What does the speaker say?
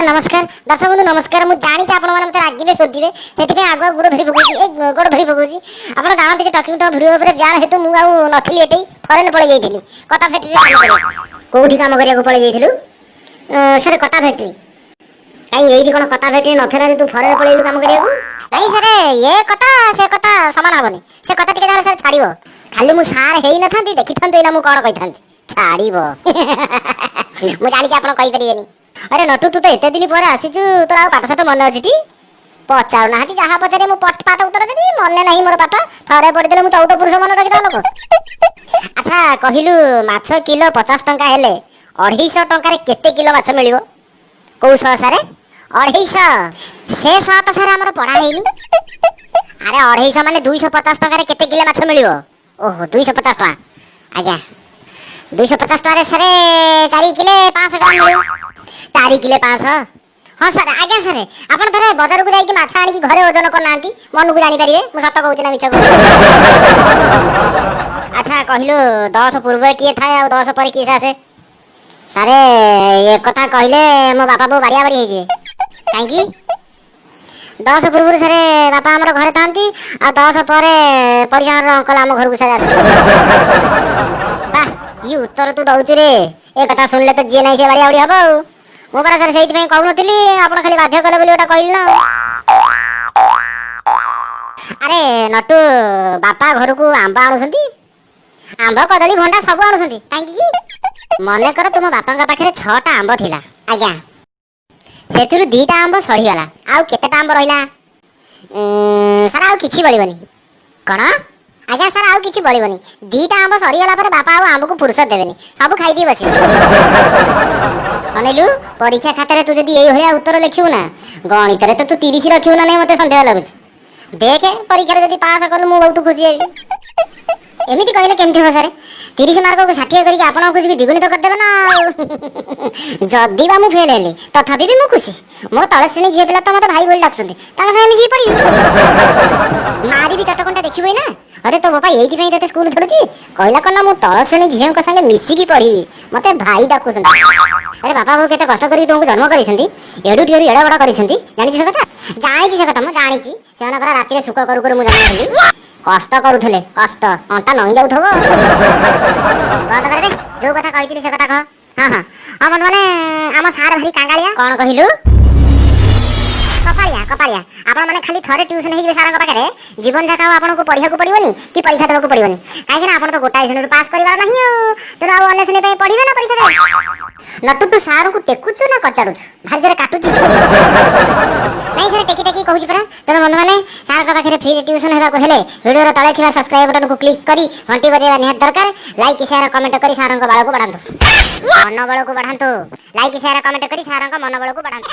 नमस्कार दर्शक बंधु नमस्कार। मुझे जानी आपण मैंने मत रागिबे सोधिबे से आग गोड़ धरी पकाउची ए गोड़ धरी पकाउची आपण जानते टकिंग तो भिडियो ऊपर जान हेतु मु आउ नथली एटै फरेन पळे जाइथिली कटा फैक्ट्री काम करे कोठी काम करिया को पळे जाइथिलु सर कटा फैक्ट्री काई एई कोन कटा फैक्ट्री नथेला तू फरेन पळेलु काम करिया को नहीं सर ये कटा से कटा समान हबनी से कटा टिके सर छाड़िबो खाली मु सार हेई न थांती देखि थांती ना मु कोन कहि थांती छाड़िबो मु जानि कि आपण कहि परिबेनी। अरे नटू तू तो एते दिन पर आसीचु तोर आ पाठ साठ मन अछि टी पचार ना हाती जहा पचारे मु पाठ उत्तर देबी मन नहीं मोर पाठ थरे पढि देले मु 14 पुरुष मन रखि दानो अच्छा कहिलु माछ किलो 50 टंका हेले 250 टंका रे केते किलो माछ मिलिबो को सह सारे 250 से सह तो सारे हमर पढा हेनी अरे 250 माने 250 टंका रे केते किलो माछ मिलिबो ओहो 250 टंका आज्ञा 250 टंका रे सारे 4 किलो 500 ग्राम मिलिबो 4 किलो 500 हाँ सर आज्ञा सर आपन थरे बाजार को जाई कि माछ आनी कि घरे ओजन कर नांती मन को जानि परिबे मु सत कहउची ना मिछ अच्छा कहिलो 10 पूर्व किए थाए आ 10 पर किए आसे सारे ये कथा कहिले मो बापा बो बारिया बारी हे जे काई की 10 पूर्व सारे बापा हमर घरे थांती आ 10 पर परिजार अंकल हम घर को सारे आसे वाह की उत्तर तू दउची रे ए कथा सुनले तो जे नाही से बारिया बारी हबो मो पर सर सेति में कहउ नथिली आपण खाली बाध्य कले बोली ओटा कहिल ना अरे नटू बापा घर को आंबा आणुसंती आंबा कदली भंडा सब आणुसंती काई की मने कर तुम बापा का पाखरे 6 टा आंबा थिला आज्ञा सेतिरु 2 टा आंबा सरी गला आ केतेटा आंबा रहिला सर आ किछि बळिबनी कोन आज्ञा सर आ किछि बळिबनी 2 टा आंबा सरी गला पर बापा आ आंबा को फुर्सत देबेनी सब खाई दी बसी अनिलु परीक्षा खातर तू जदी एई होया उत्तर लिखिउ ना गणित रे तो तू 30 रखिउ ना नहीं मते संदेह लागुछ देखे परीक्षा रे जदी पास करलु मु बहुत खुशी हेबी एमिति कहले केमथि हो सर 30 मार्क को 60 करी के आपण खुशी द्विगुणित कर देबे ना जदी बा मु फेल हेली तथापि भी मु खुशी मो तळे श्रेणी जे पिला त मते भाई बोल डाकसंती ताका से मिसी पड़ी मारी भी चटकंटा देखिबई ना अरे तो बापा एइति पई तते स्कूल छडुची कहला कना मु तळे श्रेणी झियन का संगे मिसी की पढ़ीबी मते भाई डाकुसंती अरे बापा वो केते कष्ट करी तुमको जन्म करिसंती एडु टियरी एडा बडा करिसंती जानि से कथा जानि से कथा मु जानि छी सेना परा राती रे सुख करू करू मु जानि कष्ट करूथले कष्ट अंटा नई जाउथबो बात करे जो कथा कहितिली से कथा कह हां हां हमन माने हम सार भारी कांगालिया कोन कहिलु कपालिया कपालिया आपण माने खाली थरे ट्यूशन हेइबे सारंग पाखरे जीवन जाका आपण को पढिया को पड़िबोनी कि परीक्षा देबा को पड़िबोनी काहे कि आपण तो गोटाई सेने पास करिवार नहीं तो आ अन्य सेने पे पढिबे ना परीक्षा दे नटु तू सार को टेकुछु ना कचाडुछु भारी जरे काटुची नहीं सर टेकी टेकी कहूची परा तोर मन माने सार का पाखरे फ्री ट्यूशन हेबा को हेले वीडियो रो तळे थिबा सब्सक्राइब बटन को क्लिक करी घंटी बजेबा निहात दरकार लाइक शेयर कमेंट करी सारंग बाळ को बढ़ांतु मन बळ को बढ़ांतु लाइक शेयर कमेंट करी सारंग मन बळ को बढ़ांतु।